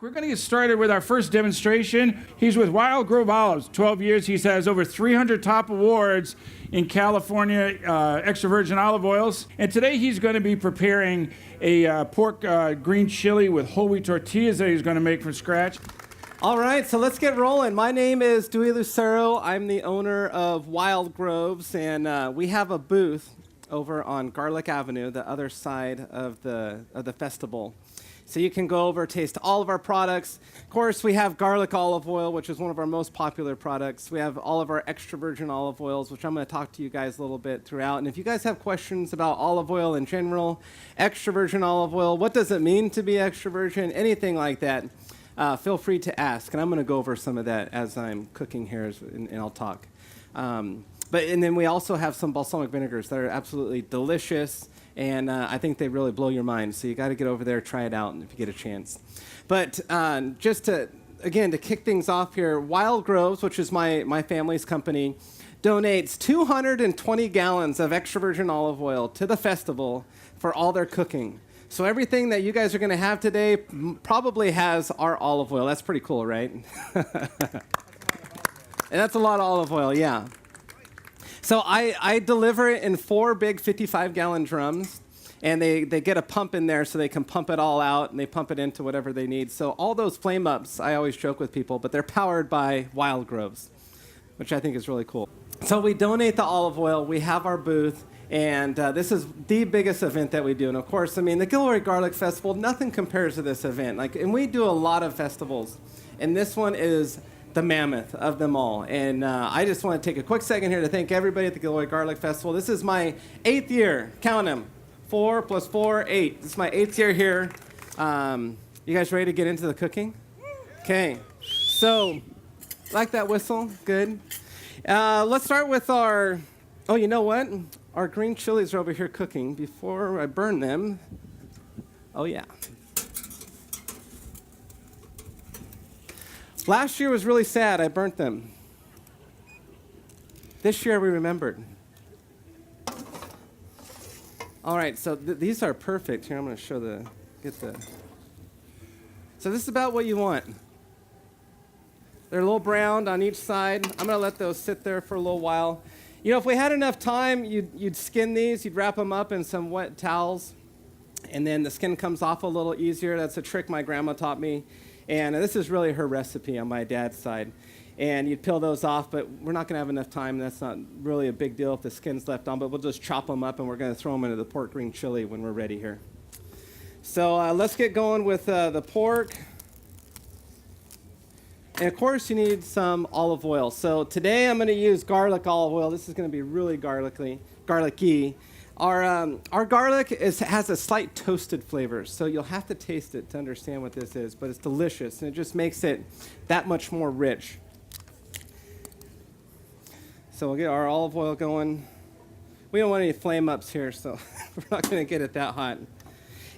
We're going to get started with our first demonstration. He's with Wild Grove Olives, 12 years. He has over 300 top awards in California extra virgin olive oils. And today he's going to be preparing a pork green chili with whole wheat tortillas that he's going to make from scratch. All right, so let's get rolling. My name is Dewey Lucero. I'm the owner of Wild Groves, and we have a booth over on Garlic Avenue, the other side of the festival. So you can go over, taste all of our products. Of course, we have garlic olive oil, which is one of our most popular products. We have all of our extra virgin olive oils, which I'm going to talk to you guys a little bit throughout. And if you guys have questions about olive oil in general, extra virgin olive oil, what does it mean to be extra virgin, anything like that, feel free to ask. And I'm going to go over some of that as I'm cooking here, and I'll talk. And then we also have some balsamic vinegars that are absolutely delicious. And I think they really blow your mind. So you got to get over there, try it out, if you get a chance. But just to kick things off here, Wild Groves, which is my family's company, donates 220 gallons of extra virgin olive oil to the festival for all their cooking. So everything that you guys are going to have today probably has our olive oil. That's pretty cool, right? And that's a lot of olive oil, yeah. So I deliver it in 4 big 55-gallon drums, and they get a pump in there so they can pump it all out, and they pump it into whatever they need. So all those flame ups, I always joke with people, but they're powered by Wild Groves, which I think is really cool. So we donate the olive oil. We have our booth, and this is the biggest event that we do. And of course, I mean, the Gilroy Garlic Festival, nothing compares to this event. And we do a lot of festivals, and this one is the mammoth of them all. And I just want to take a quick second here to thank everybody at the Gilroy Garlic Festival. This is my 8th year. Count them. 4 + 4, 8. This is my 8th year here. You guys ready to get into the cooking? Okay. So, like that whistle? Good. Let's start with our, oh, you know what? Our green chilies are over here cooking. Before I burn them, oh yeah. Last year was really sad. I burnt them. This year we remembered. All right, so these are perfect. Here, I'm going to show So this is about what you want. They're a little browned on each side. I'm going to let those sit there for a little while. You know, if we had enough time, you'd skin these. You'd wrap them up in some wet towels, and then the skin comes off a little easier. That's a trick my grandma taught me. And this is really her recipe on my dad's side. And you'd peel those off, but we're not going to have enough time. That's not really a big deal if the skin's left on, but we'll just chop them up, and we're going to throw them into the pork green chili when we're ready here. So let's get going with the pork. And, of course, you need some olive oil. So today I'm going to use garlic olive oil. This is going to be really garlicky. Our garlic has a slight toasted flavor, so you'll have to taste it to understand what this is, but it's delicious, and it just makes it that much more rich. So we'll get our olive oil going. We don't want any flame ups here, so we're not going to get it that hot.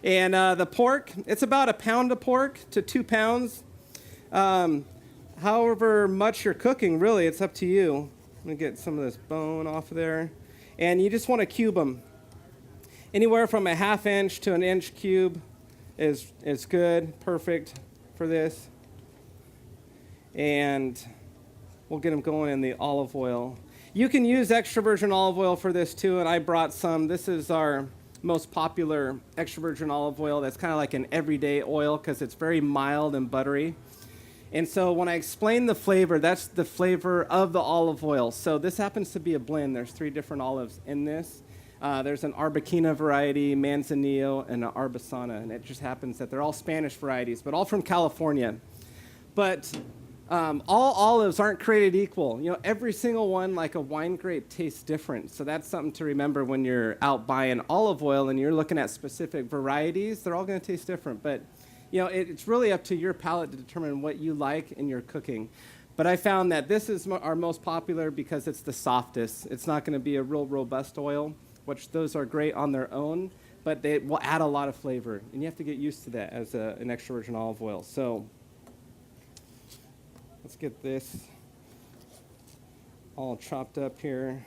And the pork, it's about 1 pound of pork to 2 pounds. However much you're cooking, really, it's up to you. I'm going to get some of this bone off of there. And you just want to cube them. Anywhere from 1/2 inch to 1 inch cube is good, perfect for this. And we'll get them going in the olive oil. You can use extra virgin olive oil for this too, and I brought some. This is our most popular extra virgin olive oil. That's kind of like an everyday oil because it's very mild and buttery. And so when I explain the flavor, that's the flavor of the olive oil. So this happens to be a blend. There's 3 different olives in this. There's an Arbequina variety, Manzanillo, and an Arbusana. And it just happens that they're all Spanish varieties, but all from California. But all olives aren't created equal. You know, every single one, like a wine grape, tastes different. So that's something to remember when you're out buying olive oil and you're looking at specific varieties. They're all going to taste different. But you know, it's really up to your palate to determine what you like in your cooking. But I found that this is our most popular because it's the softest. It's not going to be a real robust oil, which those are great on their own, but they will add a lot of flavor. And you have to get used to that as an extra virgin olive oil. So let's get this all chopped up here.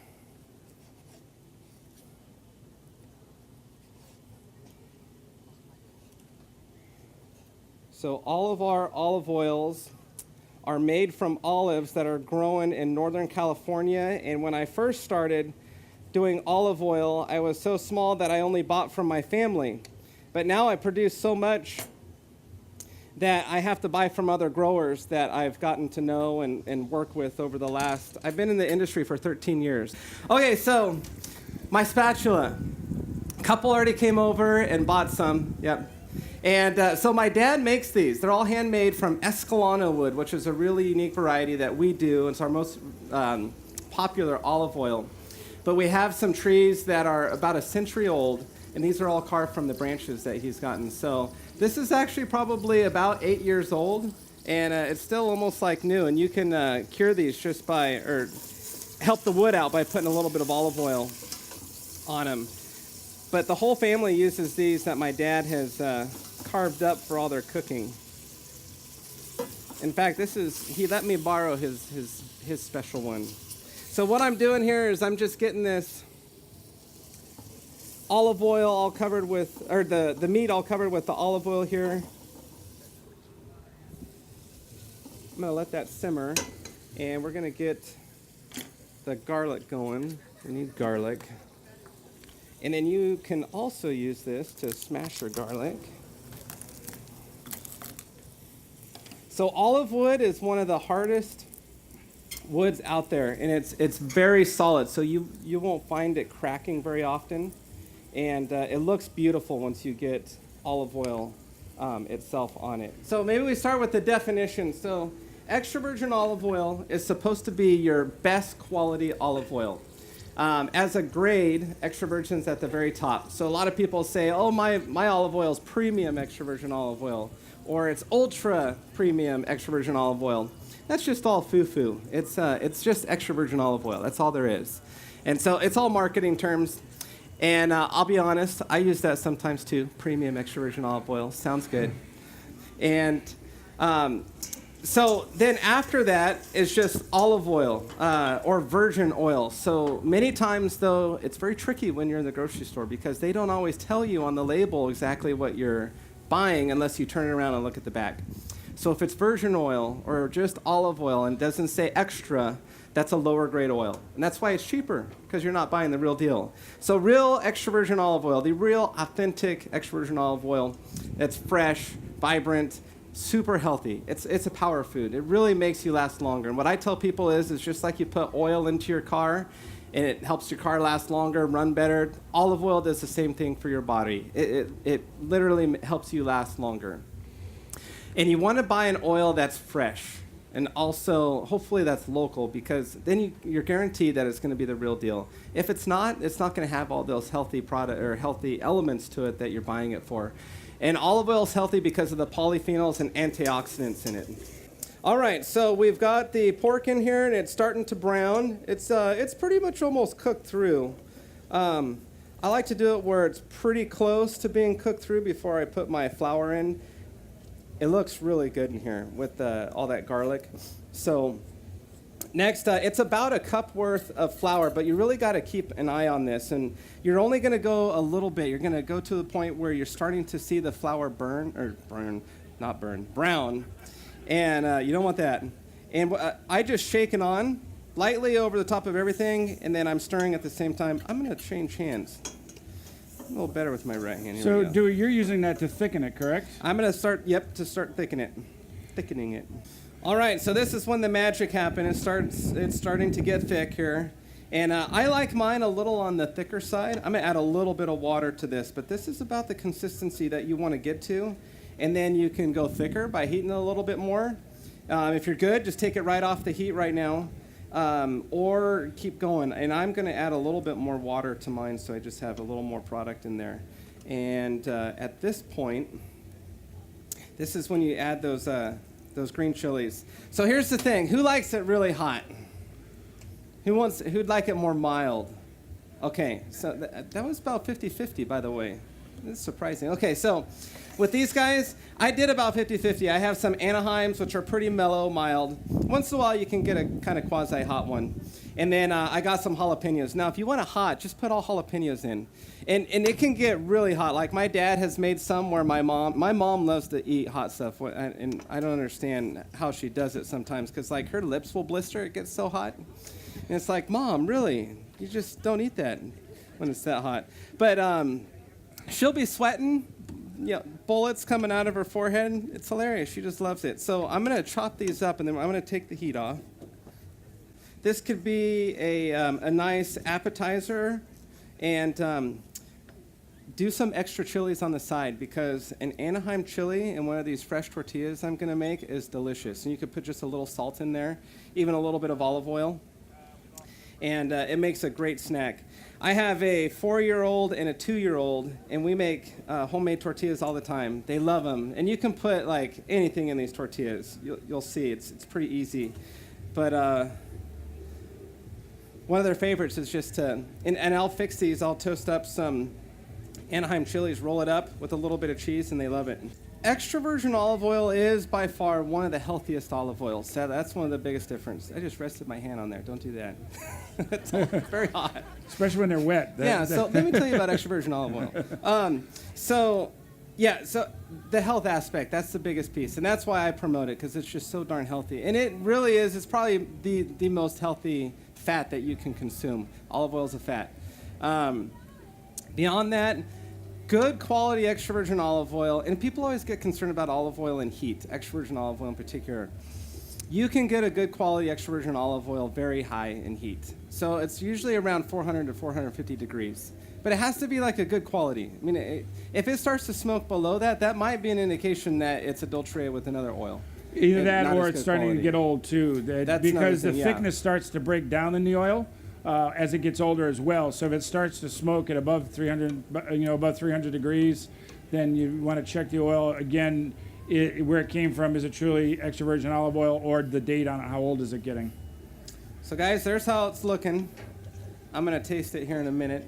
So all of our olive oils are made from olives that are grown in Northern California. And when I first started doing olive oil, I was so small that I only bought from my family. But now I produce so much that I have to buy from other growers that I've gotten to know and work with over the last, I've been in the industry for 13 years. Okay, so my spatula. A couple already came over and bought some, yep. And so my dad makes these. They're all handmade from Escalano wood, which is a really unique variety that we do. It's our most popular olive oil. But we have some trees that are about a century old, and these are all carved from the branches that he's gotten. So this is actually probably about 8 years old, and it's still almost like new. And you can cure these just by, or help the wood out by putting a little bit of olive oil on them. But the whole family uses these that my dad has carved up for all their cooking. In fact, he let me borrow his special one. So what I'm doing here is I'm just getting this olive oil all covered with, or the meat all covered with the olive oil here. I'm gonna let that simmer, and we're gonna get the garlic going. We need garlic. And then you can also use this to smash your garlic. So olive wood is one of the hardest woods out there, and it's very solid, so you won't find it cracking very often. And it looks beautiful once you get olive oil itself on it. So maybe we start with the definition. So extra virgin olive oil is supposed to be your best quality olive oil. As a grade, extra virgin's at the very top. So a lot of people say, oh, my olive oil is premium extra virgin olive oil, or it's ultra premium extra virgin olive oil. That's just all foo-foo. It's just extra virgin olive oil. That's all there is. And so it's all marketing terms. And I'll be honest, I use that sometimes too. Premium extra virgin olive oil. Sounds good. And so then after that is just olive oil or virgin oil. So many times, though, it's very tricky when you're in the grocery store because they don't always tell you on the label exactly what you're buying unless you turn it around and look at the back. So if it's virgin oil or just olive oil and doesn't say extra, that's a lower grade oil. And that's why it's cheaper, because you're not buying the real deal. So real extra virgin olive oil, the real authentic extra virgin olive oil that's fresh, vibrant, super healthy. It's a power food. It really makes you last longer. And what I tell people is it's just like you put oil into your car and it helps your car last longer, run better. Olive oil does the same thing for your body. It literally helps you last longer. And you want to buy an oil that's fresh. And also, hopefully that's local, because then you're guaranteed that it's going to be the real deal. If it's not going to have all those healthy healthy elements to it that you're buying it for. And olive oil is healthy because of the polyphenols and antioxidants in it. All right, so we've got the pork in here, and it's starting to brown. It's pretty much almost cooked through. I like to do it where it's pretty close to being cooked through before I put my flour in. It looks really good in here with all that garlic. So next, it's about a cup worth of flour, but you really got to keep an eye on this. And you're only going to go a little bit. You're going to go to the point where you're starting to see the flour brown. And you don't want that. And I just shake it on lightly over the top of everything, and then I'm stirring at the same time. I'm going to change hands. A little better with my right hand. Here So, Dewey, you're using that to thicken it, correct? I'm going to start thickening it. All right, so this is when the magic happens. It's starting to get thick here. And I like mine a little on the thicker side. I'm going to add a little bit of water to this, but this is about the consistency that you want to get to. And then you can go thicker by heating it a little bit more. If you're good, just take it right off the heat right now. Or keep going. And I'm going to add a little bit more water to mine, so I just have a little more product in there. And at this point, this is when you add those green chilies. So here's the thing. Who likes it really hot? Who'd like it more mild? Okay, so that was about 50-50, by the way. It's surprising. Okay, so with these guys, I did about 50-50. I have some Anaheims, which are pretty mellow, mild. Once in a while, you can get a kind of quasi-hot one. And then I got some jalapenos. Now, if you want a hot, just put all jalapenos in. And it can get really hot. Like my dad has made some where my mom loves to eat hot stuff. And I don't understand how she does it sometimes because like her lips will blister. It gets so hot. And it's like, Mom, really? You just don't eat that when it's that hot. But she'll be sweating, bullets coming out of her forehead. It's hilarious. She just loves it. So I'm going to chop these up, and then I'm going to take the heat off. This could be a nice appetizer, and do some extra chilies on the side because an Anaheim chili and one of these fresh tortillas I'm going to make is delicious. And you could put just a little salt in there, even a little bit of olive oil, and it makes a great snack. I have a 4-year-old and a 2-year-old, and we make homemade tortillas all the time. They love them, and you can put like anything in these tortillas. You'll see it's pretty easy, but one of their favorites is just to, and I'll fix these. I'll toast up some Anaheim chilies, roll it up with a little bit of cheese, and they love it. Extra virgin olive oil is by far one of the healthiest olive oils. So that's one of the biggest differences. I just rested my hand on there. Don't do that. It's very hot. Especially when they're wet. So let me tell you about extra virgin olive oil. So the health aspect, that's the biggest piece. And that's why I promote it, because it's just so darn healthy. And it really is. It's probably the most healthy fat that you can consume. Olive oil is a fat. Beyond that, good quality extra virgin olive oil, and people always get concerned about olive oil and heat, extra virgin olive oil in particular. You can get a good quality extra virgin olive oil very high in heat. So it's usually around 400 to 450 degrees. But it has to be like a good quality. I mean, if it starts to smoke below that, that might be an indication that it's adulterated with another oil. Either that or it's starting to get old too. Because the thing, thickness starts to break down in the oil. As it gets older as well. So if it starts to smoke at above 300 degrees, then you want to check the oil again, where it came from. Is it truly extra virgin olive oil, or the date on it? How old is it getting? So guys, there's how it's looking. I'm going to taste it here in a minute.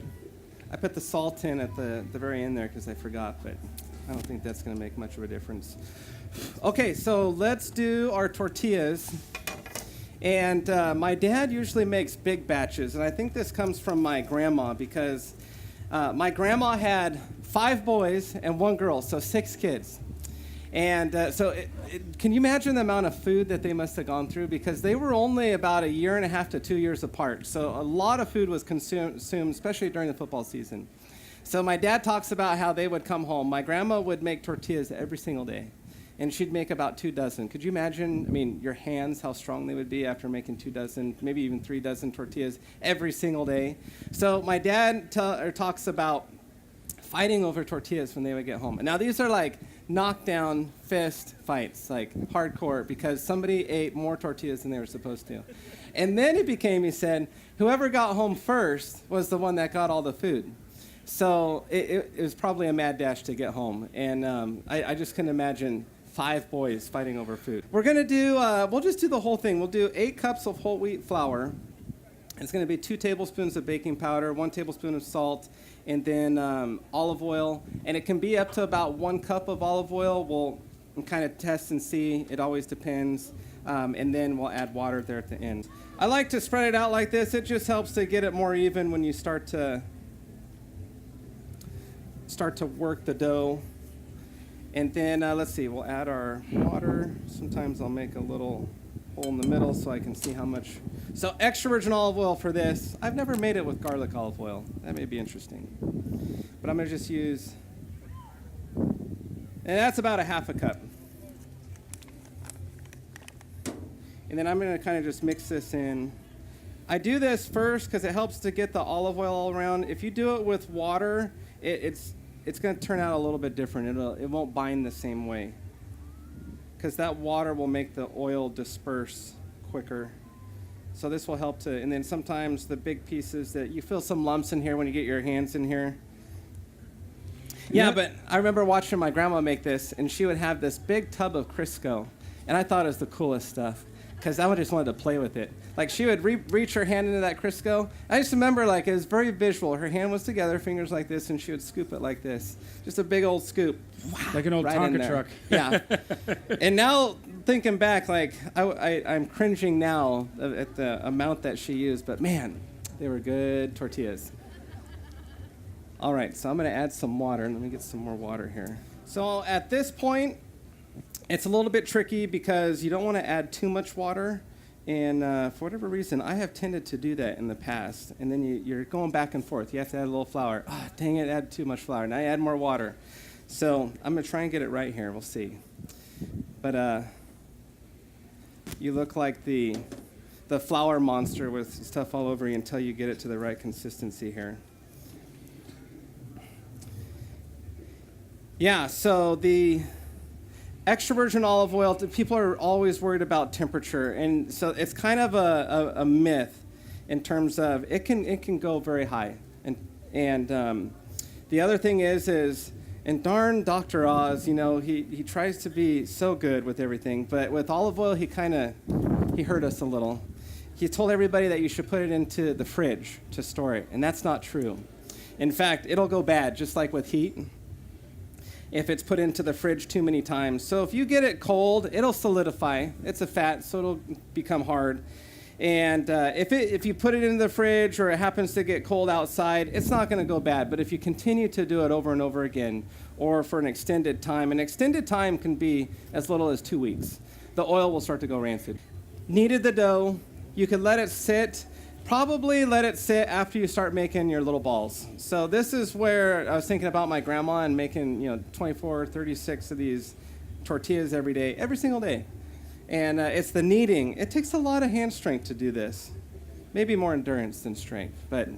I put the salt in at the very end there because I forgot, but I don't think that's going to make much of a difference. Okay, so let's do our tortillas. And my dad usually makes big batches, and I think this comes from my grandma because my grandma had 5 boys and 1 girl, so 6 kids. And can you imagine the amount of food that they must have gone through? Because they were only about 1.5 to 2 years apart, so a lot of food was consumed, especially during the football season. So my dad talks about how they would come home. My grandma would make tortillas every single day. And she'd make about 2 dozen. Could you imagine, your hands, how strong they would be after making 2 dozen, maybe even 3 dozen tortillas every single day? So my dad talks about fighting over tortillas when they would get home. And now these are like knockdown fist fights, like hardcore, because somebody ate more tortillas than they were supposed to. And then he said, whoever got home first was the one that got all the food. So it was probably a mad dash to get home. And I just couldn't imagine 5 boys fighting over food. We're going to do, we'll just do the whole thing. We'll do 8 cups of whole wheat flour. It's going to be 2 tablespoons of baking powder, 1 tablespoon of salt, and then olive oil. And it can be up to about 1 cup of olive oil. We'll kind of test and see. It always depends. And then we'll add water there at the end. I like to spread it out like this. It just helps to get it more even when you start to work the dough. And then, let's see, we'll add our water. Sometimes I'll make a little hole in the middle so I can see how much. So extra virgin olive oil for this. I've never made it with garlic olive oil. That may be interesting. But I'm going to just use, and that's about 1/2 cup. And then I'm going to kind of just mix this in. I do this first because it helps to get the olive oil all around. If you do it with water, it's going to turn out a little bit different. It won't bind the same way because that water will make the oil disperse quicker. So this will help to, and then sometimes the big pieces that you feel some lumps in here when you get your hands in here. Yeah, but I remember watching my grandma make this, and she would have this big tub of Crisco, and I thought it was the coolest stuff. because I just wanted to play with it. Like, she would reach her hand into that Crisco. I just remember, like, it was very visual. Her hand was together, fingers like this, and she would scoop it like this. Just a big old scoop. Wow, like an old right Tonka truck. Yeah. And now, thinking back, like, I'm cringing now at the amount that she used, but man, they were good tortillas. All right, so I'm going to add some water. Let me get some more water here. So at this point, it's a little bit tricky because you don't want to add too much water. And for whatever reason, I have tended to do that in the past. And then you're going back and forth. You have to add a little flour. Oh, dang it, add too much flour. Now I add more water. So I'm going to try and get it right here. We'll see. But you look like the flour monster with stuff all over you until you get it to the right consistency here. Yeah, so the extra virgin olive oil, people are always worried about temperature, and so it's kind of a myth in terms of it can go very high. And the other thing is and darn Dr. Oz, you know, he tries to be so good with everything, but with olive oil, he hurt us a little. He told everybody that you should put it into the fridge to store it, and that's not true. In fact, it'll go bad, just like with heat, if it's put into the fridge too many times. So if you get it cold, it'll solidify. It's a fat, so it'll become hard. And if you put it in the fridge or it happens to get cold outside, it's not going to go bad. But if you continue to do it over and over again, or for an extended time can be as little as 2 weeks, the oil will start to go rancid. Kneaded the dough. You could let it sit. Probably let it sit after you start making your little balls. So this is where I was thinking about my grandma and making 24, 36 of these tortillas every day, every single day. And it's the kneading. It takes a lot of hand strength to do this. Maybe more endurance than strength, but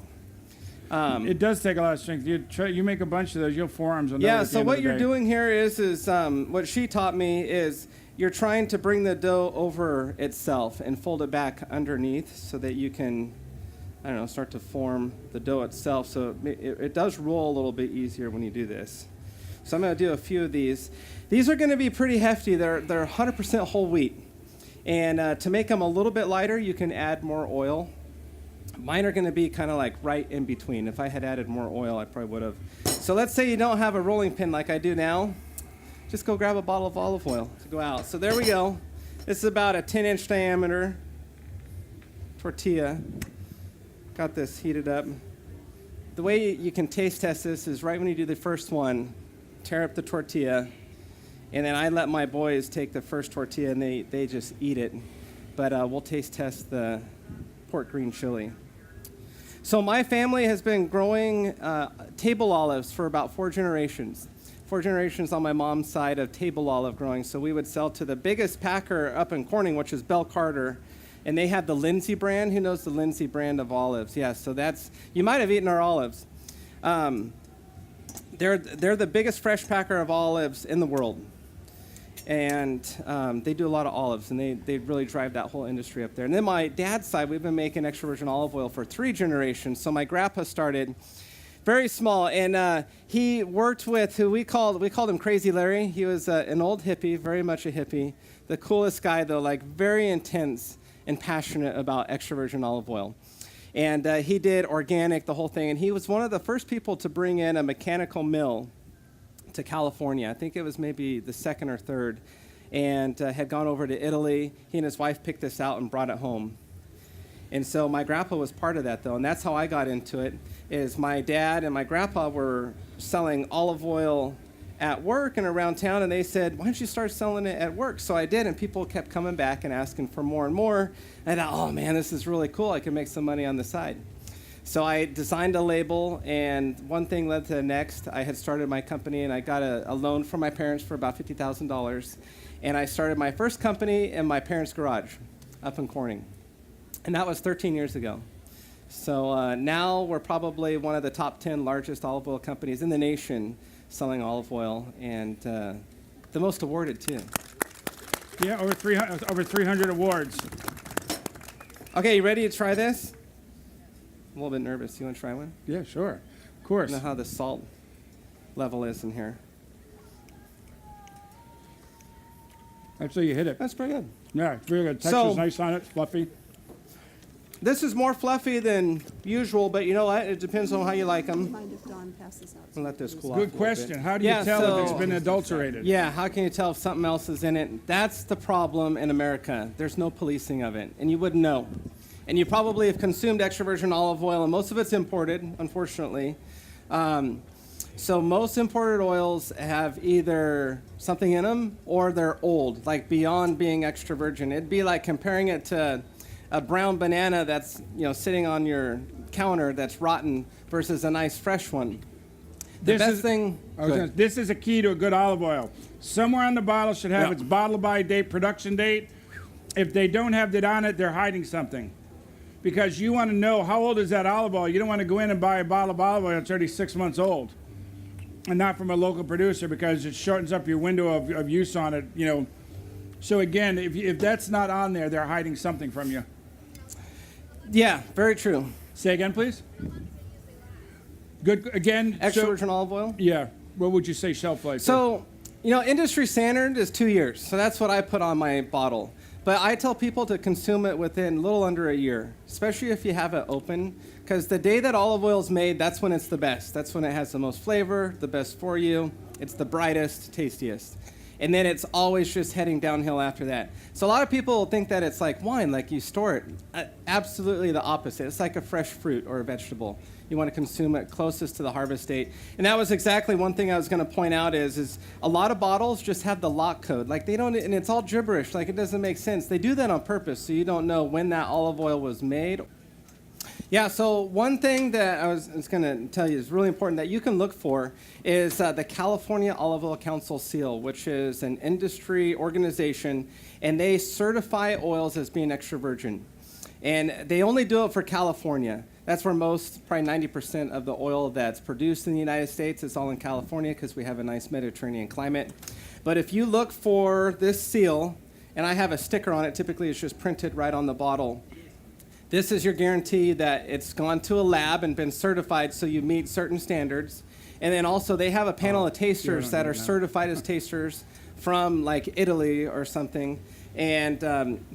it does take a lot of strength. You make a bunch of those, you'll forearms on those. Yeah. So what you're doing here is what she taught me is you're trying to bring the dough over itself and fold it back underneath so that you can, start to form the dough itself. So it does roll a little bit easier when you do this. So I'm going to do a few of these. These are going to be pretty hefty. They're 100% whole wheat. And to make them a little bit lighter, you can add more oil. Mine are going to be kind of like right in between. If I had added more oil, I probably would have. So let's say you don't have a rolling pin like I do now. Just go grab a bottle of olive oil to go out. So there we go. This is about a 10-inch diameter tortilla. Got this heated up. The way you can taste test this is right when you do the first one, tear up the tortilla, and then I let my boys take the first tortilla and they just eat it. But we'll taste test the pork green chili. So my family has been growing table olives for about 4 generations. 4 generations on my mom's side of table olive growing. So we would sell to the biggest packer up in Corning, which is Bell Carter. And they have the Lindsay brand. Who knows the Lindsay brand of olives? Yeah, so you might have eaten our olives. They're the biggest fresh packer of olives in the world. And they do a lot of olives, and they really drive that whole industry up there. And then my dad's side, we've been making extra virgin olive oil for 3 generations. So my grandpa started very small, and he worked with who we called him Crazy Larry. He was an old hippie, very much a hippie. The coolest guy, though, like very intense and passionate about extra virgin olive oil. And he did organic, the whole thing. And he was one of the first people to bring in a mechanical mill to California. I think it was maybe the second or third, and had gone over to Italy. He and his wife picked this out and brought it home. And so my grandpa was part of that, though, and that's how I got into it, is my dad and my grandpa were selling olive oil at work and around town, and they said, why don't you start selling it at work? So I did, and people kept coming back and asking for more and more. And I thought, oh, man, this is really cool. I can make some money on the side. So I designed a label, and one thing led to the next. I had started my company, and I got a loan from my parents for about $50,000. And I started my first company in my parents' garage up in Corning. And that was 13 years ago. So now we're probably one of the top 10 largest olive oil companies in the nation selling olive oil, and the most awarded, too. Yeah, over 300 awards. Okay, you ready to try this? I'm a little bit nervous. You want to try one? Yeah, sure. Of course. I know how the salt level is in here. Actually, you hit it. That's pretty good. Yeah, it's really good. Texture's So- nice on it. It's fluffy. This is more fluffy than usual, but you know what? It depends on how you like them. Mind if Dawn passes out? I'll let this cool off. Good a little question. bit. How do you Yeah, tell if it's so- been adulterated? Yeah, how can you tell if something else is in it? That's the problem in America. There's no policing of it, and you wouldn't know. And you probably have consumed extra virgin olive oil, and most of it's imported, unfortunately. So most imported oils have either something in them or they're old, like beyond being extra virgin. It'd be like comparing it to a brown banana that's sitting on your counter that's rotten versus a nice fresh one. The best thing. This is a key to a good olive oil. Somewhere on the bottle should have Yeah. its bottle by date, production date. If they don't have that on it, they're hiding something. Because you want to know how old is that olive oil. You don't want to go in and buy a bottle of olive oil that's already 6 months old, and not from a local producer, because it shortens up your window of use on it. So again, if that's not on there, they're hiding something from you. Yeah, very true. Say again, please. Good again. Extra so- virgin olive oil. Yeah. What would you say shelf life? is? So, industry standard is 2 years. So that's what I put on my bottle. But I tell people to consume it within a little under a year, especially if you have it open. Because the day that olive oil is made, that's when it's the best. That's when it has the most flavor, the best for you. It's the brightest, tastiest. And then it's always just heading downhill after that. So a lot of people think that it's like wine, like you store it. Absolutely the opposite. It's like a fresh fruit or a vegetable. You want to consume it closest to the harvest date. And that was exactly one thing I was going to point out is a lot of bottles just have the lock code. Like they don't, and it's all gibberish. Like it doesn't make sense. They do that on purpose so you don't know when that olive oil was made. Yeah, so one thing that I was going to tell you is really important that you can look for is the California Olive Oil Council seal, which is an industry organization, and they certify oils as being extra virgin. And they only do it for California. That's where most, probably 90% of the oil that's produced in the United States is all in California because we have a nice Mediterranean climate. But if you look for this seal, and I have a sticker on it, typically it's just printed right on the bottle. This is your guarantee that it's gone to a lab and been certified so you meet certain standards. And then also they have a panel of tasters that are certified as tasters from like Italy or something. And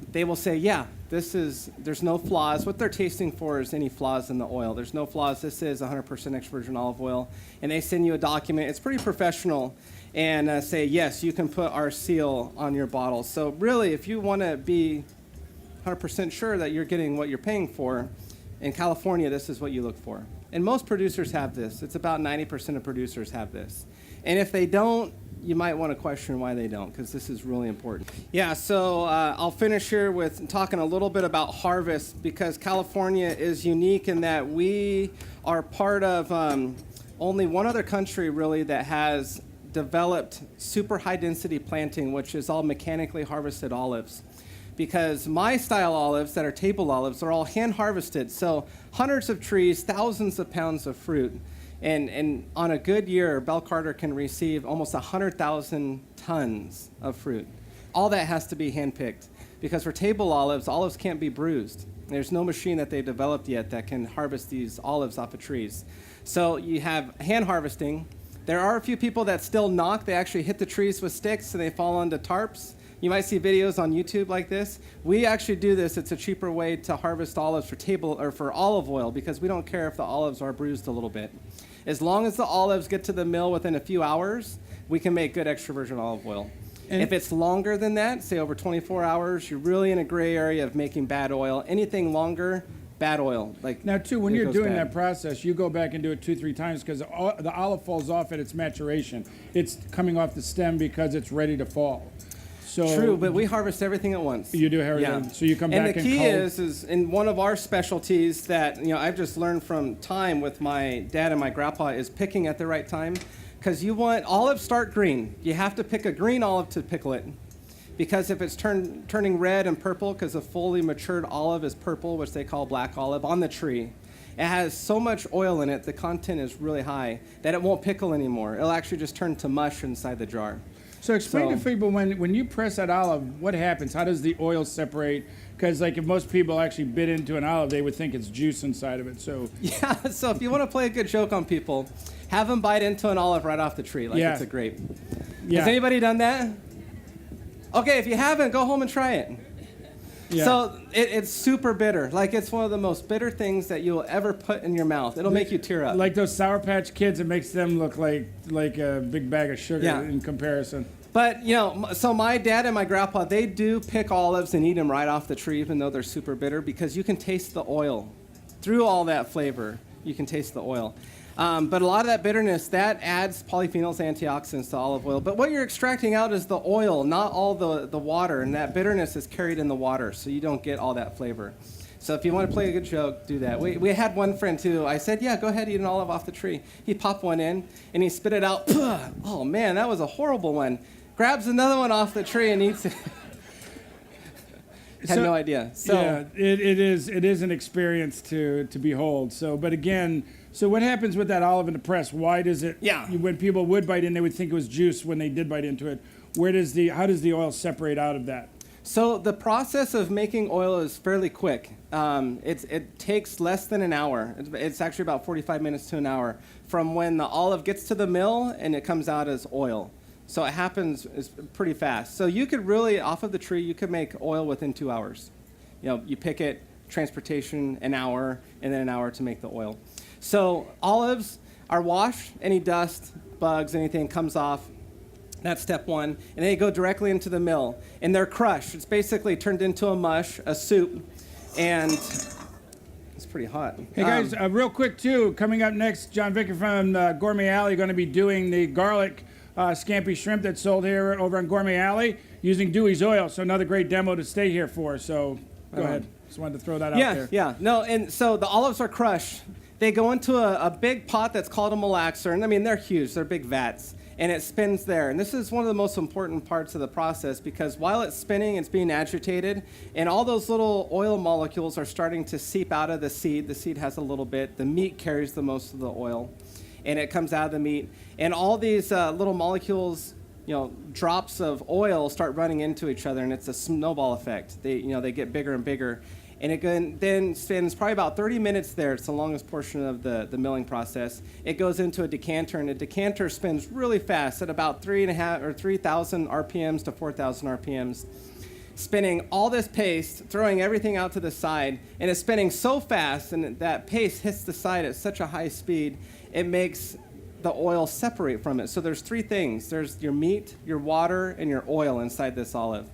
they will say, yeah, there's no flaws. What they're tasting for is any flaws in the oil. There's no flaws. This is 100% extra virgin olive oil. And they send you a document. It's pretty professional. And say, yes, you can put our seal on your bottle. So really, if you want to be 100% sure that you're getting what you're paying for, in California, this is what you look for. And most producers have this. It's about 90% of producers have this. And if they don't, you might want to question why they don't, because this is really important. Yeah, so I'll finish here with talking a little bit about harvest, because California is unique in that we are part of only one other country, really, that has developed super high-density planting, which is all mechanically harvested olives. Because my style olives that are table olives are all hand harvested. So hundreds of trees, thousands of pounds of fruit. And on a good year, Bell Carter can receive almost 100,000 tons of fruit. All that has to be handpicked. Because for table olives can't be bruised. There's no machine that they've developed yet that can harvest these olives off of trees. So you have hand harvesting. There are a few people that still knock. They actually hit the trees with sticks and they fall onto tarps. You might see videos on YouTube like this. We actually do this. It's a cheaper way to harvest olives for olive oil, because we don't care if the olives are bruised a little bit. As long as the olives get to the mill within a few hours, we can make good extra virgin olive oil. And if it's longer than that, say over 24 hours, you're really in a gray area of making bad oil. Anything longer, bad oil. Like now, too, when you're doing bad. that process, you go back and do it 2-3 times because the olive falls off at its maturation. It's coming off the stem because it's ready to fall. So true, but we harvest everything at once. You do everything. Yeah. So you come back and the key cold. is in one of our specialties that I've just learned from time with my dad and my grandpa is picking at the right time, because you want olives start green. You have to pick a green olive to pickle it, because if it's turning red and purple, because a fully matured olive is purple, which they call black olive, on the tree. It has so much oil in it, the content is really high, that it won't pickle anymore. It'll actually just turn to mush inside the jar. So explain to people, when you press that olive, what happens? How does the oil separate? Because like if most people actually bit into an olive, they would think it's juice inside of it. So yeah, so if you want to play a good joke on people, have them bite into an olive right off the tree like it's a grape. Yeah. Has anybody done that? Okay, if you haven't, go home and try it. Yeah. So it's super bitter. Like, it's one of the most bitter things that you will ever put in your mouth. It'll make you tear up. Like those Sour Patch Kids, it makes them look like a big bag of sugar in comparison. But, so my dad and my grandpa, they do pick olives and eat them right off the tree, even though they're super bitter, because you can taste the oil. Through all that flavor, you can taste the oil. But a lot of that bitterness, that adds polyphenols, antioxidants to olive oil. But what you're extracting out is the oil, not all the water. And that bitterness is carried in the water, so you don't get all that flavor. So if you want to play a good joke, do that. We had one friend, too. I said, yeah, go ahead, eat an olive off the tree. He popped one in, and he spit it out. Oh, man, that was a horrible one. Grabs another one off the tree and eats it. Had no idea. So yeah, it is an experience to behold. So, but again, so what happens with that olive in the press? Why does it? Yeah. When people would bite in, they would think it was juice when they did bite into it. How does the oil separate out of that? So the process of making oil is fairly quick. It takes less than an hour. It's actually about 45 minutes to an hour from when the olive gets to the mill and it comes out as oil. So it happens pretty fast. So you could really, off of the tree, you could make oil within 2 hours. You pick it, transportation, an hour, and then an hour to make the oil. So olives are washed. Any dust, bugs, anything comes off. That's step one. And they go directly into the mill. And they're crushed. It's basically turned into a mush, a soup. And it's pretty hot. Hey, guys, real quick, too, coming up next, John Vicker from Gourmet Alley going to be doing the garlic scampi shrimp that's sold here over on Gourmet Alley using Dewey's oil. So another great demo to stay here for. So go ahead. Just wanted to throw that out there. Yeah. No, and so the olives are crushed. They go into a big pot that's called a malaxer. And I mean, they're huge. They're big vats. And it spins there. And this is one of the most important parts of the process because while it's spinning, it's being agitated. And all those little oil molecules are starting to seep out of the seed. The seed has a little bit. The meat carries the most of the oil. And it comes out of the meat. And all these little molecules, drops of oil start running into each other, and it's a snowball effect. They get bigger and bigger. And it then spends probably about 30 minutes there. It's the longest portion of the milling process. It goes into a decanter, and a decanter spins really fast at about 3,000 RPMs to 4,000 RPMs, spinning all this paste, throwing everything out to the side, and it's spinning so fast, and that paste hits the side at such a high speed, it makes the oil separate from it. So there's three things. There's your meat, your water, and your oil inside this olive.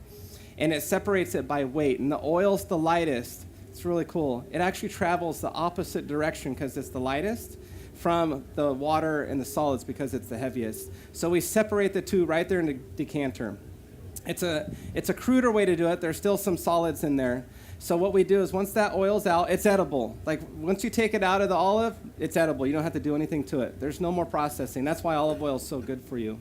And it separates it by weight. And the oil's the lightest. It's really cool. It actually travels the opposite direction because it's the lightest from the water and the solids because it's the heaviest. So we separate the two right there in the decanter. It's a cruder way to do it. There's still some solids in there. So what we do is once that oil's out, it's edible. Like once you take it out of the olive, it's edible. You don't have to do anything to it. There's no more processing. That's why olive oil is so good for you.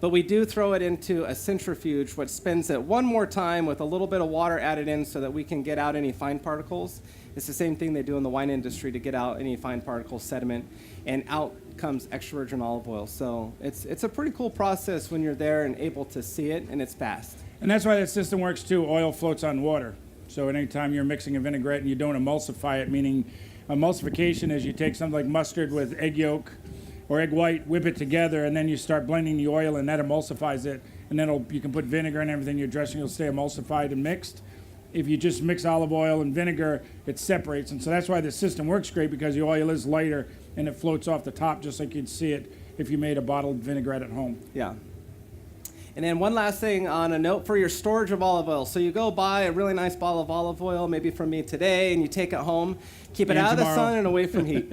But we do throw it into a centrifuge, which spins it one more time with a little bit of water added in so that we can get out any fine particles. It's the same thing they do in the wine industry to get out any fine particles, sediment, and out comes extra virgin olive oil. So it's a pretty cool process when you're there and able to see it, and it's fast. And that's why that system works too. Oil floats on water. So anytime you're mixing a vinaigrette and you don't emulsify it, meaning emulsification is you take something like mustard with egg yolk or egg white, whip it together, and then you start blending the oil, and that emulsifies it. And then you can put vinegar and everything. Your dressing will stay emulsified and mixed. If you just mix olive oil and vinegar, it separates. And so that's why the system works great, because the oil is lighter and it floats off the top just like you'd see it if you made a bottled vinaigrette at home. Yeah. And then one last thing on a note for your storage of olive oil. So you go buy a really nice bottle of olive oil, maybe from me today, and you take it home. Keep it out of the sun and away from heat.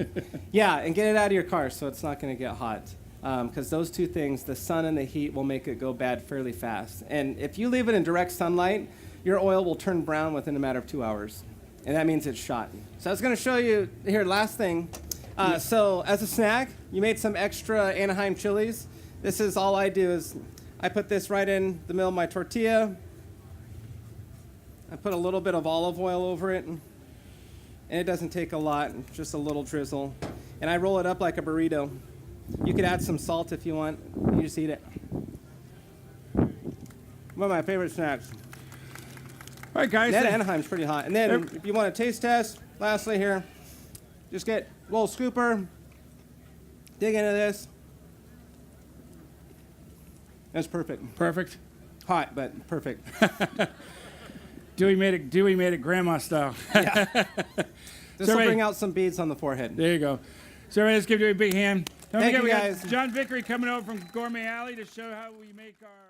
Yeah, and get it out of your car so it's not going to get hot. Because those two things, the sun and the heat, will make it go bad fairly fast. And if you leave it in direct sunlight, your oil will turn brown within a matter of 2 hours. And that means it's shot. So I was going to show you here, last thing. So as a snack, you made some extra Anaheim chilies. This is all I do is I put this right in the middle of my tortilla. I put a little bit of olive oil over it. And it doesn't take a lot, just a little drizzle. And I roll it up like a burrito. You could add some salt if you want. You just eat it. One of my favorite snacks. All right, guys. That Anaheim's pretty hot. And then if you want a taste test, lastly here, just get a little scooper, dig into this. That's perfect. Perfect. Hot, but perfect. Dewey made it grandma style. This will bring out some beads on the forehead. There you go. So everybody, let's give Dewey a big hand. Don't Thank forget, you, we guys. got John Vickery coming over from Gormet Alley to show how we make our